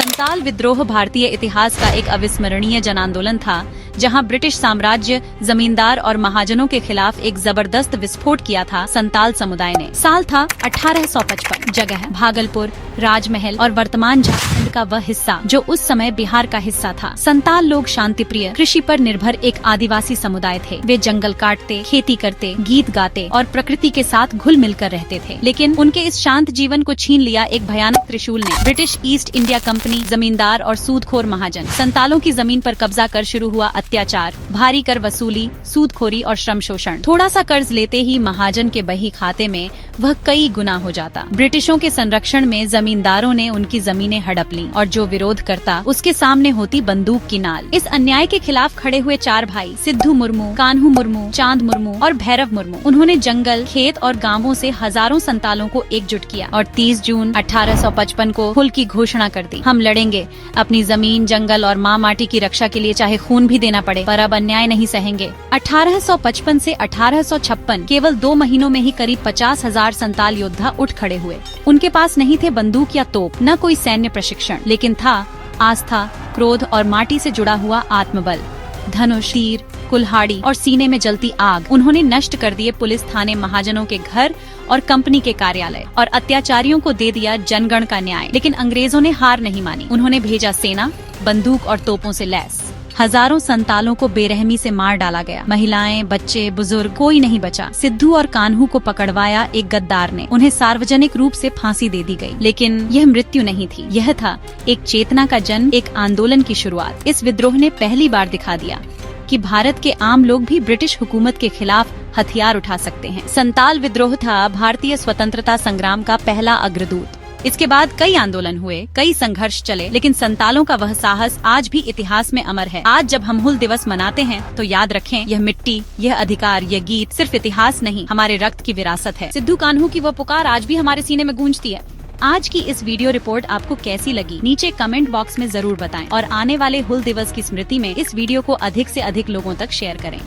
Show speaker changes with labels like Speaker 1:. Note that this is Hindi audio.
Speaker 1: संताल विद्रोह भारतीय इतिहास का एक अविस्मरणीय जन आंदोलन था, जहां ब्रिटिश साम्राज्य, जमींदार और महाजनों के खिलाफ एक जबरदस्त विस्फोट किया था संताल समुदाय ने। साल था 1855। जगह भागलपुर, राजमहल और वर्तमान झारखंड का वह हिस्सा जो उस समय बिहार का हिस्सा था। संताल लोग शांतिप्रिय, कृषि पर निर्भर एक आदिवासी समुदाय थे। वे जंगल काटते, खेती करते, गीत गाते और प्रकृति के साथ घुल मिलकर रहते थे। लेकिन उनके इस शांत जीवन को छीन लिया एक भयानक त्रिशूल ने। ब्रिटिश ईस्ट इंडिया कंपनी, जमींदार और सूदखोर महाजन। संतालों की जमीन पर कब्जा कर शुरू हुआ अत्याचार, भारी कर वसूली, सूदखोरी और श्रम शोषण। थोड़ा सा कर्ज लेते ही महाजन के बही खाते में वह कई गुना हो जाता। ब्रिटिशों के संरक्षण में जमींदारों ने उनकी जमीनें हड़प ली और जो विरोध करता उसके सामने होती बंदूक की नाल। इस अन्याय के खिलाफ खड़े हुए चार भाई, सिद्धू मुर्मू, कान्हू मुर्मू, चांद मुर्मू और भैरव मुर्मू, उन्होंने जंगल, खेत और गांवों से हजारों संतालों को एकजुट किया और 30 जून 1855 को हुल की घोषणा कर दी। हम लड़ेंगे, अपनी जमीन, जंगल और माँ माटी की रक्षा के लिए चाहे खून भी देना पड़े, पर अब अन्याय नहीं सहेंगे। 1855 से 1856 केवल 2 महीनों में ही करीब 50,000 संताल योद्धा उठ खड़े हुए। उनके पास नहीं थे बंदूक या तोप, न कोई सैन्य प्रशिक्षण, लेकिन था आस्था, क्रोध और माटी से जुड़ा हुआ आत्मबल। धनुष, तीर, कुल्हाड़ी और सीने में जलती आग। उन्होंने नष्ट कर दिए पुलिस थाने, महाजनों के घर और कंपनी के कार्यालय और अत्याचारियों को दे दिया जनगण का न्याय। लेकिन अंग्रेजों ने हार नहीं मानी। उन्होंने भेजा सेना, बंदूक और तोपों से लैस। हजारों संतालों को बेरहमी से मार डाला गया। महिलाएं, बच्चे, बुजुर्ग, कोई नहीं बचा। सिद्धू और कान्हू को पकड़वाया एक गद्दार ने। उन्हें सार्वजनिक रूप से फांसी दे दी गई। लेकिन यह मृत्यु नहीं थी, यह था एक चेतना का जन्म, एक आंदोलन की शुरुआत। इस विद्रोह ने पहली बार दिखा दिया कि भारत के आम लोग भी ब्रिटिश हुकूमत के खिलाफ हथियार उठा सकते हैं। संताल विद्रोह था भारतीय स्वतंत्रता संग्राम का पहला अग्रदूत। इसके बाद कई आंदोलन हुए, कई संघर्ष चले, लेकिन संतालों का वह साहस आज भी इतिहास में अमर है। आज जब हम हुल दिवस मनाते हैं तो याद रखें, यह मिट्टी, यह अधिकार, यह गीत सिर्फ इतिहास नहीं, हमारे रक्त की विरासत है। सिद्धू कान्हू की वह पुकार आज भी हमारे सीने में गूंजती है। आज की इस वीडियो रिपोर्ट आपको कैसी लगी, नीचे कमेंट बॉक्स में जरूर बताएं और आने वाले हुल दिवस की स्मृति में इस वीडियो को अधिक से अधिक लोगों तक शेयर करें।